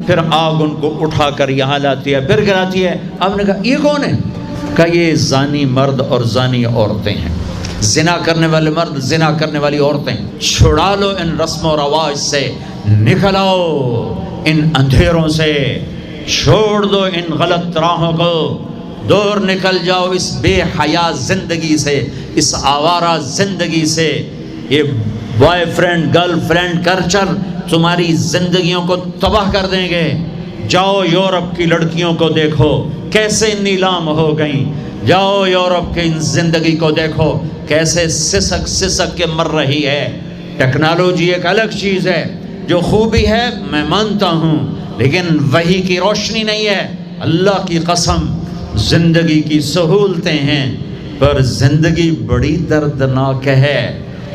پھر آگ ان کو اٹھا کر یہاں لاتی ہے، پھر گراتی ہے۔ آپ نے کہا یہ کون ہے؟ کہا یہ زانی مرد اور زانی عورتیں ہیں، زنا کرنے والے مرد، زنا کرنے والی عورتیں۔ چھڑا لو ان رسم و رواج سے، نکل آؤ ان اندھیروں سے، چھوڑ دو ان غلط راہوں کو، دور نکل جاؤ اس بے حیا زندگی سے، اس آوارہ زندگی سے۔ یہ boy friend girl friend culture تمہاری زندگیوں کو تباہ کر دیں گے۔ جاؤ یورپ کی لڑکیوں کو دیکھو کیسے نیلام ہو گئیں، جاؤ یورپ کی زندگی کو دیکھو کیسے سسک سسک کے مر رہی ہے۔ ٹیکنالوجی ایک الگ چیز ہے، جو خوبی ہے میں مانتا ہوں، لیکن وحی کی روشنی نہیں ہے۔ اللہ کی قسم زندگی کی سہولتیں ہیں، پر زندگی بڑی دردناک ہے۔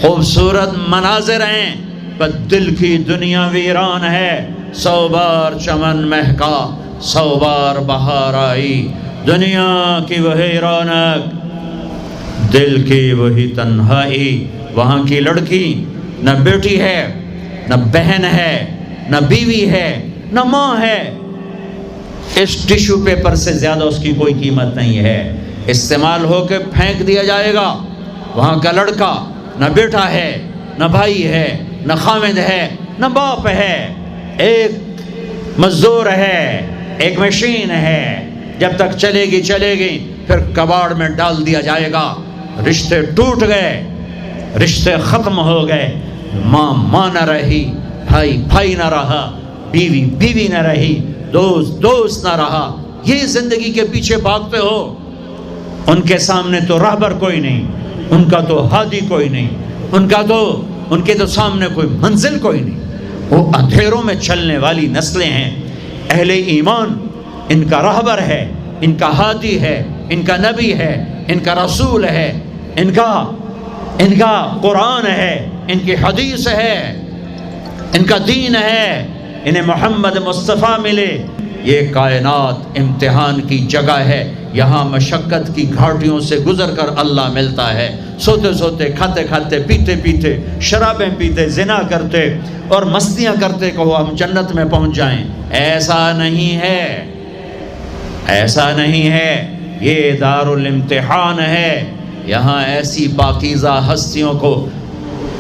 خوبصورت مناظر ہیں پر دل کی دنیا ویران ہے۔ 100 بار چمن مہکا، 100 بار بہار آئی، دنیا کی وہی رونق، دل کی وہی تنہائی۔ وہاں کی لڑکی نہ بیٹی ہے، نہ بہن ہے، نہ بیوی ہے، نہ ماں ہے۔ اس ٹیشو پیپر سے زیادہ اس کی کوئی قیمت نہیں ہے، استعمال ہو کے پھینک دیا جائے گا۔ وہاں کا لڑکا نہ بیٹا ہے، نہ بھائی ہے، نہ خامد ہے، نہ باپ ہے، ایک مزدور ہے، ایک مشین ہے۔ جب تک چلے گی پھر کباڑ میں ڈال دیا جائے گا۔ رشتے ٹوٹ گئے، رشتے ختم ہو گئے، ماں نہ رہی، بھائی نہ رہا، بیوی نہ رہی، دوست نہ رہا۔ یہ زندگی کے پیچھے بھاگتے ہو۔ ان کے سامنے تو راہبر کوئی نہیں، ان کا تو ہادی کوئی نہیں، ان کے تو سامنے کوئی منزل کوئی نہیں۔ وہ اندھیروں میں چلنے والی نسلیں ہیں۔ اہل ایمان ان کا راہبر ہے، ان کا ہادی ہے، ان کا نبی ہے، ان کا رسول ہے، ان کا قرآن ہے، ان کی حدیث ہے، ان کا دین ہے، انہیں محمد مصطفیٰ ملے۔ یہ کائنات امتحان کی جگہ ہے، یہاں مشقت کی گھاٹیوں سے گزر کر اللہ ملتا ہے۔ سوتے سوتے، کھاتے کھاتے، پیتے پیتے، شرابیں پیتے، زنا کرتے اور مستیاں کرتے کہو ہم جنت میں پہنچ جائیں، ایسا نہیں ہے، ایسا نہیں ہے۔ یہ دار الامتحان ہے، یہاں ایسی پاکیزہ ہستیوں کو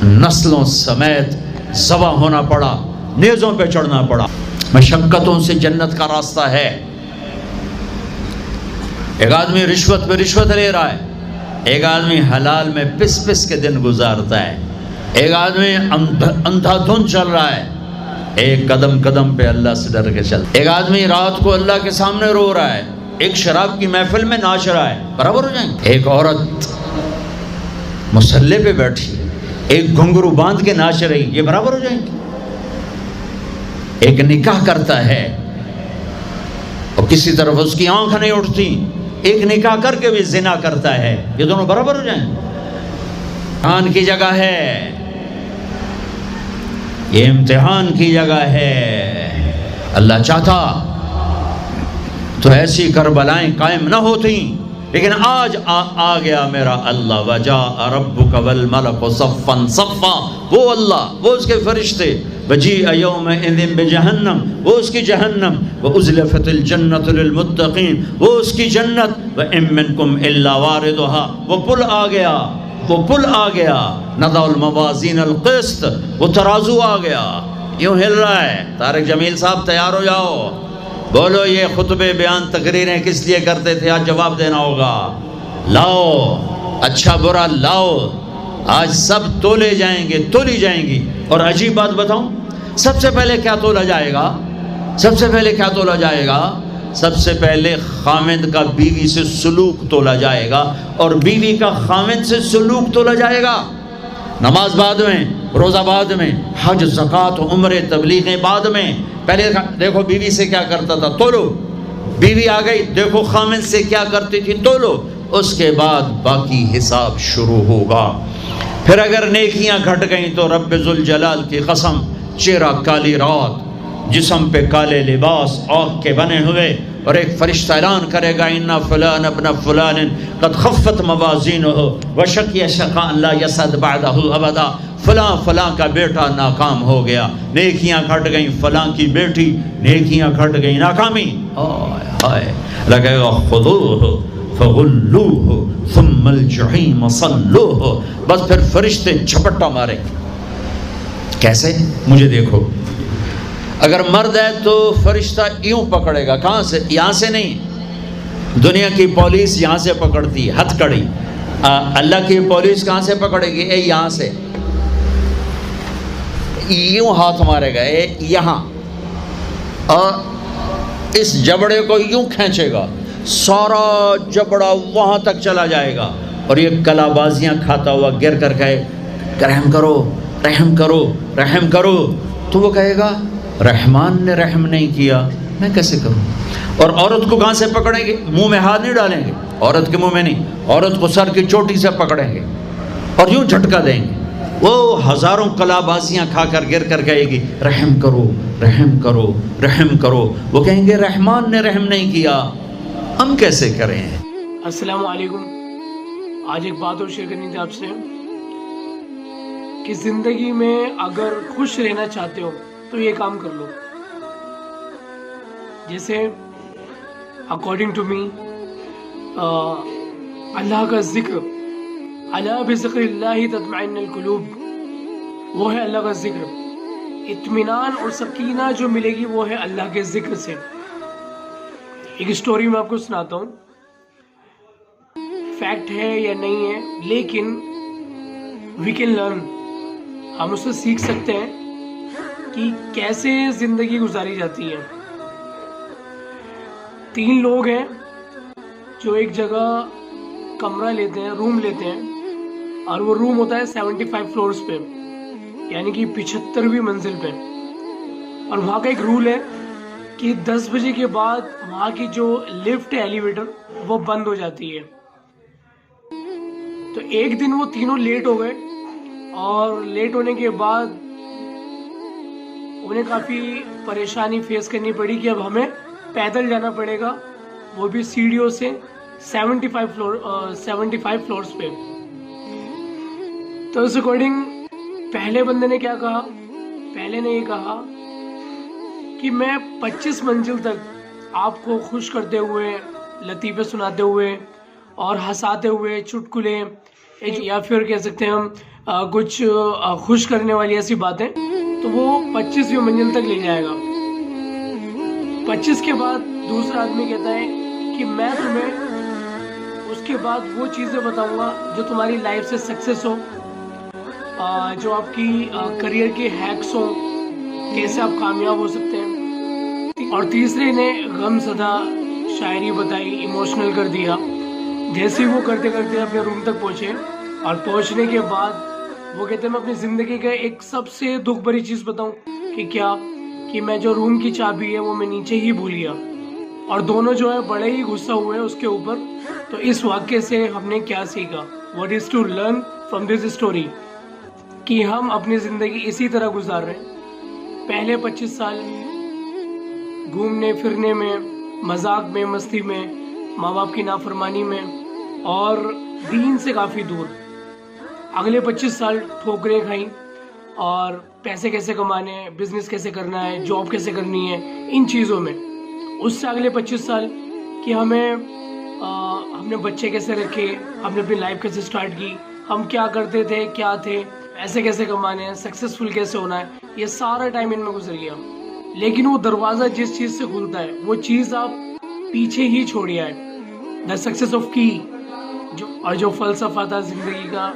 نسلوں سمیت ذبح ہونا پڑا، نیزوں پہ چڑھنا پڑا۔ مشقتوں سے جنت کا راستہ ہے۔ ایک آدمی رشوت پہ رشوت لے رہا ہے، ایک آدمی حلال میں پس کے دن گزارتا ہے، ایک آدمی اندھا دھن چل رہا ہے، ایک قدم قدم پہ اللہ سے ڈر کے چل، ایک آدمی رات کو اللہ کے سامنے رو رہا ہے، ایک شراب کی محفل میں ناچ رہا ہے، برابر ہو جائیں گے؟ ایک عورت مصلی پہ بیٹھی، ایک گھنگرو باندھ کے ناچ رہی، یہ برابر ہو جائیں گے؟ ایک نکاح کرتا ہے اور کسی طرف اس کی آنکھ نہیں اٹھتی، ایک نکاح کر کے بھی زنا کرتا ہے، یہ دونوں برابر ہو جائیں؟ امتحان کی جگہ ہے، یہ امتحان کی جگہ ہے۔ اللہ چاہتا تو ایسی کربلائیں قائم نہ ہوتی، لیکن آج آ گیا میرا اللہ۔ وجاء ربک والملک صفا صفا، وہ اللہ، وہ اس کے فرشتے، وجیء یومئذ بجہنم، وہ اس کی جہنم، وازلفت الجنۃ للمتقین، وہ اس کی جنت، وان منکم الا واردها، وہ پل آ گیا، وہ پل آ گیا، نضع الموازین القسط، وہ ترازو آ گیا، یوں ہل رہا ہے۔ طارق جمیل صاحب تیار ہو جاؤ، بولو یہ خطبے بیان تقریریں کس لیے کرتے تھے، آج جواب دینا ہوگا۔ لاؤ اچھا برا لاؤ، آج سب تولی جائیں گی۔ اور عجیب بات بتاؤں، سب سے پہلے کیا تولا جائے گا؟ سب سے پہلے خامد کا بیوی سے سلوک تولا جائے گا، اور بیوی کا خامد سے سلوک تولا جائے گا۔ نماز بعد میں، روزہ بعد میں، حج زکوٰۃ عمرے تبلیغیں بعد میں۔ پہلے دیکھو بیوی سے کیا کرتا تھا، تولو، بیوی آ گئی، دیکھو خامد سے کیا کرتی تھی، تولو، اس کے بعد باقی حساب شروع ہوگا۔ پھر اگر نیکیاں گھٹ گئیں تو رب ذوالجلال کی قسم، چہرہ کالی رات، جسم پہ کالے لباس آگ کے بنے ہوئے، اور ایک فرشتہ اعلان کرے گا ان فلان ابن فلان قد خفت موازینہ وشقی شقاء لا یسعد بعدہ ابدا، فلاں فلاں کا بیٹا ناکام ہو گیا، نیکیاں گھٹ گئیں، فلاں کی بیٹی نیکیاں گھٹ گئیں، ناکامی، ہائے ہائے، لگے گا خذوہ فغلوہ ثم الجحیم صلوہ، بس پھر فرشتے جھپٹا مارے. کیسے؟ مجھے دیکھو، اگر مرد ہے تو فرشتہ یوں پکڑے گا، کہاں سے؟ یہاں سے نہیں. دنیا کی پولیس یہاں سے پکڑتی ہے، ہتھ کڑی. اللہ کی پولیس کہاں سے پکڑے گی؟ یہاں سے یوں ہاتھ مارے گا، یہاں، اور اس جبڑے کو یوں کھینچے گا، سارا جبڑا وہاں تک چلا جائے گا، اور یہ کلا بازیاں کھاتا ہوا گر کر کہے رحم کرو رحم کرو رحم کرو. تو وہ کہے گا رحمان نے رحم نہیں کیا، میں کیسے کروں؟ اور عورت کو کہاں سے پکڑیں گے؟ منہ میں ہاتھ نہیں ڈالیں گے، عورت کے منہ میں نہیں، عورت کو سر کی چوٹی سے پکڑیں گے اور یوں جھٹکا دیں گے. وہ ہزاروں کلا بازیاں کھا کر گر کر کہے گی رحم کرو رحم کرو رحم کرو. وہ کہیں گے رحمان نے رحم نہیں کیا، ہم کیسے کریں؟ السلام علیکم. آج ایک بات اور شیئر کرنی تھی آپ سے کہ زندگی میں اگر خوش رہنا چاہتے ہو تو یہ کام کر لو. جیسے اکارڈنگ ٹو می اللہ کا ذکر، الا بذکر اللہ تطمئن القلوب، وہ ہے اللہ کا ذکر. اطمینان اور سکینہ جو ملے گی وہ ہے اللہ کے ذکر سے. ایک سٹوری میں آپ کو سناتا ہوں، فیکٹ ہے یا نہیں ہے، لیکن وی کین لرن، ہم اس سے سیکھ سکتے ہیں کہ کیسے زندگی گزاری جاتی ہے. 3 لوگ ہیں جو ایک جگہ کمرہ لیتے ہیں، روم لیتے ہیں، اور وہ روم ہوتا ہے 75 فلورز پہ، یعنی کہ 75ویں منزل پہ. اور وہاں کا ایک رول ہے کہ 10 بجے کے بعد وہاں کی جو لفٹ ہے، ایلیویٹر، وہ بند ہو جاتی ہے. تو ایک دن وہ تینوں لیٹ ہو گئے، اور لیٹ ہونے کے بعد انہیں کافی پریشانی فیس کرنی پڑی کہ اب ہمیں پیدل جانا پڑے گا، وہ بھی سیڑھیوں سے 75 فلورز پہ. تو اس اکارڈنگ پہلے بندے نے کیا کہا؟ پہلے نے یہ کہا کہ میں 25 منزل تک آپ کو خوش کرتے ہوئے، لطیفے سناتے ہوئے اور ہنساتے ہوئے، چٹکلے یا پھر کہہ سکتے ہیں ہم کچھ خوش کرنے والی ایسی باتیں، تو وہ 25ویں منزل تک لے جائے گا. 25 کے بعد دوسرا آدمی کہتا ہے کہ میں تمہیں اس کے بعد وہ چیزیں بتاؤں گا جو تمہاری لائف سے سکسیس ہو، جو آپ کی کریئر کے ہیکس ہوں، کیسے آپ کامیاب ہو سکتے ہیں. اور تیسرے نے غم زدہ شاعری بتائی، ایموشنل کر دیا. جیسے وہ کرتے کرتے اپنے روم تک پہنچے، اور پہنچنے کے بعد وہ کہتے ہیں میں اپنی زندگی کا ایک سب سے دکھ بھری چیز بتاؤں کہ کیا، کہ میں جو روم کی چابی ہے وہ میں نیچے ہی بھول گیا. اور دونوں جو ہے بڑے ہی غصہ ہوئے اس کے اوپر. تو اس واقعے سے ہم نے کیا سیکھا؟ What is to learn from this story? کہ ہم اپنی زندگی اسی طرح گزار رہے ہیں. پہلے 25 سال گھومنے پھرنے میں، مذاق میں، مستی میں، ماں باپ کی نافرمانی میں اور دین سے کافی دور. اگلے 25 سال ٹھوکریں کھائیں، اور پیسے کیسے کمانے ہیں، بزنس کیسے کرنا ہے، جاب کیسے کرنی ہے، ان چیزوں میں. اس سے اگلے 25 سال کہ ہم نے بچے کیسے رکھے، ہم نے اپنی لائف کیسے سٹارٹ کی، ہم کیا کرتے تھے، کیا تھے، پیسے کیسے کمانے ہیں، سکسیسفل کیسے ہونا ہے، یہ سارا ٹائم ان میں گزر گیا. لیکن وہ دروازہ جس چیز سے کھلتا ہے وہ چیز آپ پیچھے ہی چھوڑیا ہے. دا سکسیس آف کی، جو فلسفہ تھا زندگی کا،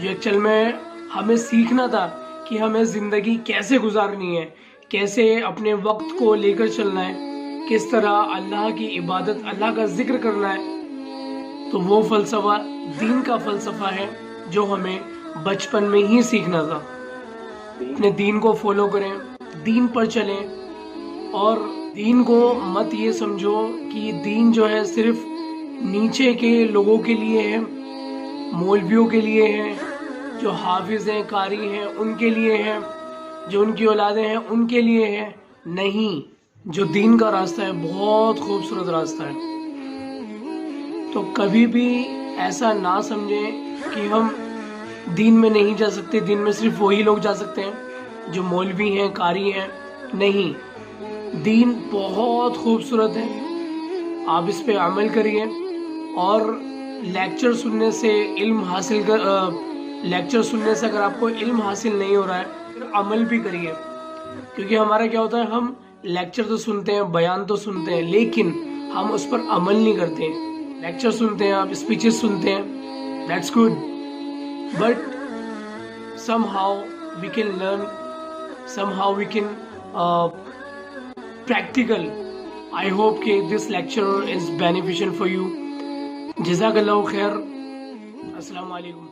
جو ایکچوئل میں ہمیں سیکھنا تھا کہ ہمیں زندگی کیسے گزارنی ہے، کیسے اپنے وقت کو لے کر چلنا ہے، کس طرح اللہ کی عبادت، اللہ کا ذکر کرنا ہے. تو وہ فلسفہ دین کا فلسفہ ہے جو ہمیں بچپن میں ہی سیکھنا تھا. اپنے دین کو فالو کریں، دین پر چلیں، اور دین کو مت یہ سمجھو کہ دین جو ہے صرف نیچے کے لوگوں کے لیے ہے، مولویوں کے لیے ہے، جو حافظ ہیں، قاری ہیں ان کے لیے ہے، جو ان کی اولادیں ہیں ان کے لیے ہے. نہیں، جو دین کا راستہ ہے بہت خوبصورت راستہ ہے. تو کبھی بھی ایسا نہ سمجھیں کہ ہم دین میں نہیں جا سکتے, دین میں صرف وہی لوگ جا سکتے ہیں جو مولوی ہیں, قاری ہیں. نہیں, دین بہت خوبصورت ہے, آپ اس پہ عمل کریے. اور لیکچر سننے سے علم حاصل لیکچر سننے سے اگر آپ کو علم حاصل نہیں ہو رہا ہے پھر عمل بھی کریے. کیونکہ ہمارا کیا ہوتا ہے, ہم لیکچر تو سنتے ہیں, بیان تو سنتے ہیں, لیکن ہم اس پر عمل نہیں کرتے. لیکچر سنتے ہیں آپ, اسپیچز سنتے ہیں, that's good, but somehow we can learn, somehow we can practical. I hope کہ this lecture is beneficial for you. جزاک اللہ خیر. السلام علیکم.